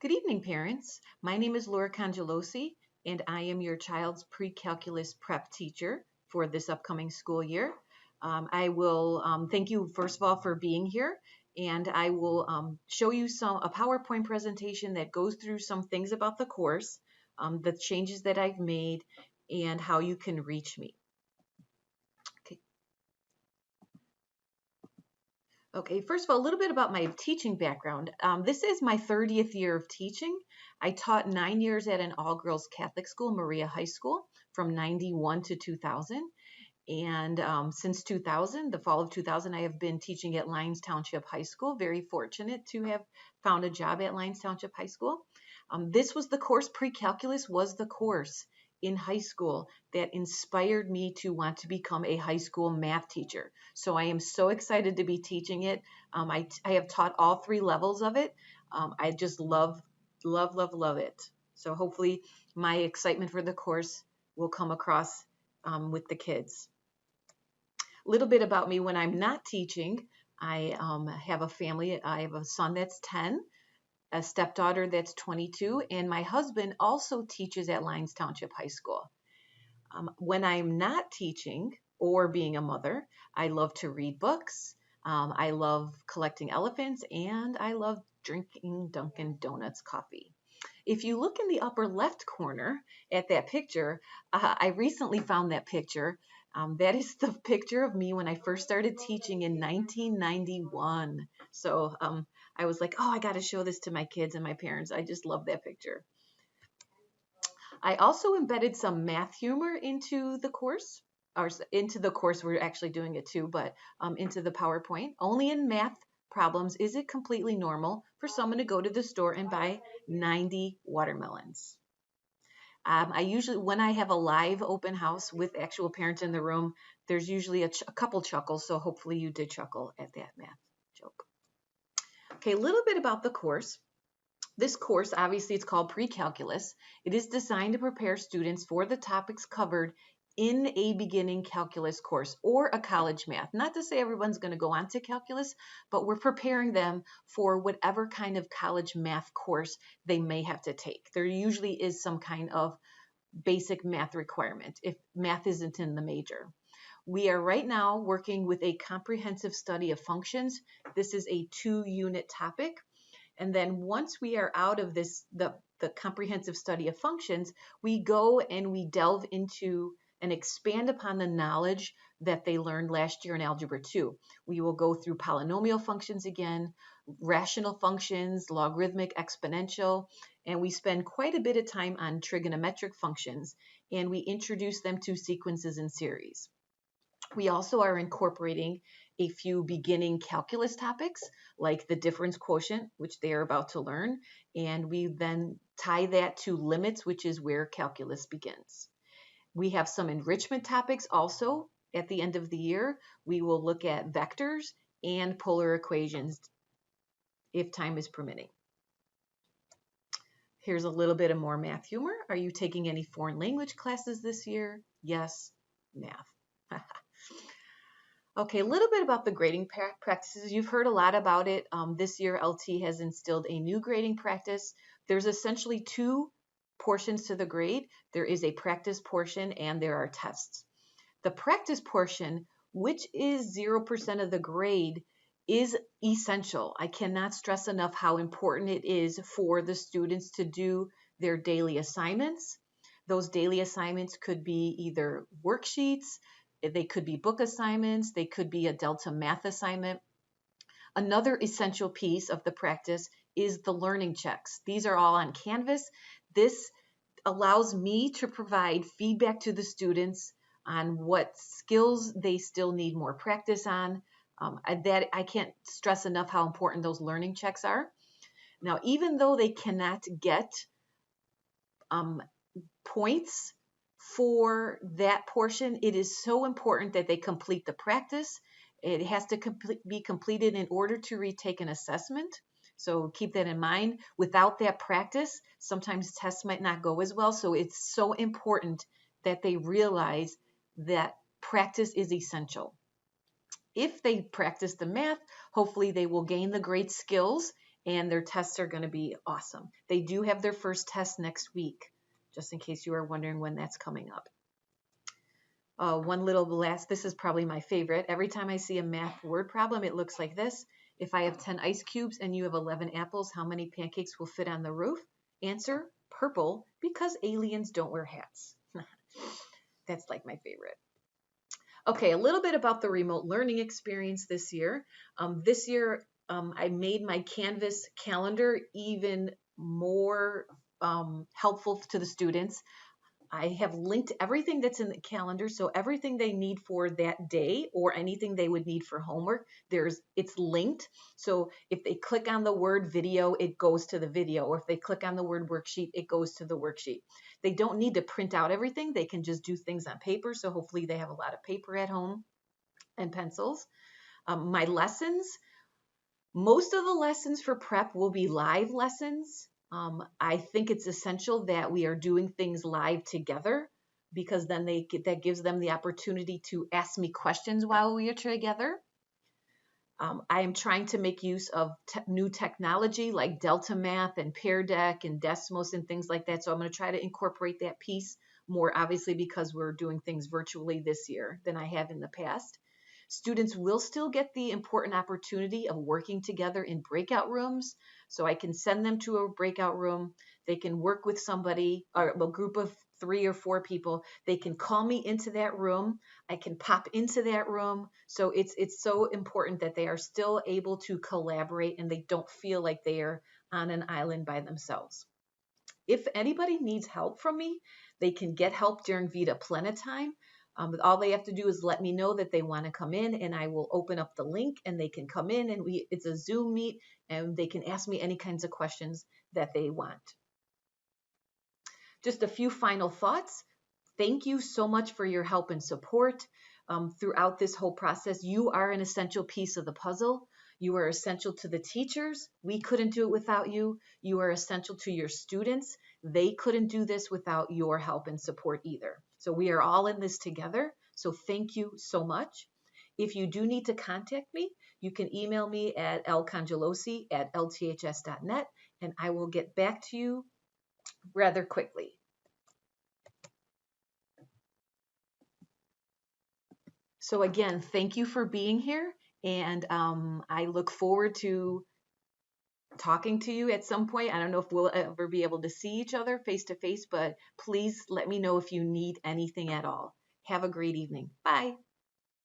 Good evening, parents. My name is Laura Congelose, and I am your child's pre-calculus prep teacher for this upcoming school year. I will thank you, first of all, for being here, and I will show you a PowerPoint presentation that goes through some things about the course, the changes that I've made, and how you can reach me. Okay, first of all, a little bit about my teaching background. This is my 30th year of teaching. I taught 9 years at an all-girls Catholic school, Maria High School, from 91 to 2000. And since 2000, the fall of 2000, I have been teaching at Lyons Township High School. Very fortunate to have found a job at Lyons Township High School. This was the course, pre-calculus was the course in high school that inspired me to want to become a high school math teacher. So I am so excited to be teaching it. I have taught all 3 levels of it. I just love it. So hopefully my excitement for the course will come across with the kids. A little bit about me when I'm not teaching. I have a family. I have a son that's 10, a stepdaughter that's 22, and my husband also teaches at Lyons Township High School. When I'm not teaching or being a mother, I love to read books. I love collecting elephants, and I love drinking Dunkin' Donuts coffee. If you look in the upper left corner at that picture, I recently found that picture. That is the picture of me when I first started teaching in 1991. So I was like, oh, I got to show this to my kids and my parents. I just love that picture. I also embedded some math humor into the course, or into the course, we're actually doing it too, but into the PowerPoint. Only in math problems is it completely normal for someone to go to the store and buy 90 watermelons. I usually, when I have a live open house with actual parents in the room, there's usually a couple chuckles, so hopefully you did chuckle at that math joke. Okay, a little bit about the course. This course, obviously, it's called Pre-Calculus. It is designed to prepare students for the topics covered in a beginning calculus course or a college math. Not to say everyone's going to go on to calculus, but we're preparing them for whatever kind of college math course they may have to take. There usually is some kind of basic math requirement if math isn't in the major. We are right now working with a comprehensive study of functions. This is a 2-unit topic. And then once we are out of this, the comprehensive study of functions, we go and we delve into and expand upon the knowledge that they learned last year in Algebra 2. We will go through polynomial functions again, rational functions, logarithmic, exponential, and we spend quite a bit of time on trigonometric functions, and we introduce them to sequences and series. We also are incorporating a few beginning calculus topics like the difference quotient, which they are about to learn, and we then tie that to limits, which is where calculus begins. We have some enrichment topics also at the end of the year. We will look at vectors and polar equations if time is permitting. Here's a little bit of more math humor. Are you taking any foreign language classes this year? Yes, math. Okay, a little bit about the grading practices. You've heard a lot about it. This year, LT has instilled a new grading practice. There's essentially 2 portions to the grade. There is a practice portion and there are tests. The practice portion, which is 0% of the grade, is essential. I cannot stress enough how important it is for the students to do their daily assignments. Those daily assignments could be either worksheets, they could be book assignments, they could be a Delta math assignment. Another essential piece of the practice is the learning checks. These are all on Canvas. This allows me to provide feedback to the students on what skills they still need more practice on. I can't stress enough how important those learning checks are. Now, even though they cannot get points for that portion, it is so important that they complete the practice. It has to be completed in order to retake an assessment. So keep that in mind. Without that practice, sometimes tests might not go as well. So it's so important that they realize that practice is essential. If they practice the math, hopefully they will gain the great skills and their tests are going to be awesome. They do have their first test next week, just in case you are wondering when that's coming up. One little last, this is probably my favorite. Every time I see a math word problem, it looks like this. If I have 10 ice cubes and you have 11 apples, how many pancakes will fit on the roof? Answer, purple, because aliens don't wear hats. That's like my favorite. Okay, a little bit about the remote learning experience this year. I made my Canvas calendar even more helpful to the students. I have linked everything that's in the calendar, so everything they need for that day or anything they would need for homework, it's linked. So if they click on the word video, it goes to the video, or if they click on the word worksheet, it goes to the worksheet. They don't need to print out everything. They can just do things on paper, so hopefully they have a lot of paper at home and pencils. My lessons, most of the lessons for prep will be live lessons. I think it's essential that we are doing things live together, because then that gives them the opportunity to ask me questions while we are together. I am trying to make use of new technology like Delta Math and Pear Deck and Desmos and things like that. So I'm going to try to incorporate that piece more, obviously, because we're doing things virtually this year than I have in the past. Students will still get the important opportunity of working together in breakout rooms. So I can send them to a breakout room. They can work with somebody or a group of 3 or 4 people. They can call me into that room. I can pop into that room. So it's so important that they are still able to collaborate and they don't feel like they are on an island by themselves. If anybody needs help from me, they can get help during Vita Plena time. All they have to do is let me know that they want to come in, and I will open up the link and they can come in, and it's a Zoom meet, and they can ask me any kinds of questions that they want. Just a few final thoughts. Thank you so much for your help and support throughout this whole process. You are an essential piece of the puzzle. You are essential to the teachers. We couldn't do it without you. You are essential to your students. They couldn't do this without your help and support either. So we are all in this together. So thank you so much. If you do need to contact me, you can email me at lcongelose@lths.net, and I will get back to you rather quickly. So again, thank you for being here, and I look forward to talking to you at some point. I don't know if we'll ever be able to see each other face to face, but please let me know if you need anything at all. Have a great evening. Bye.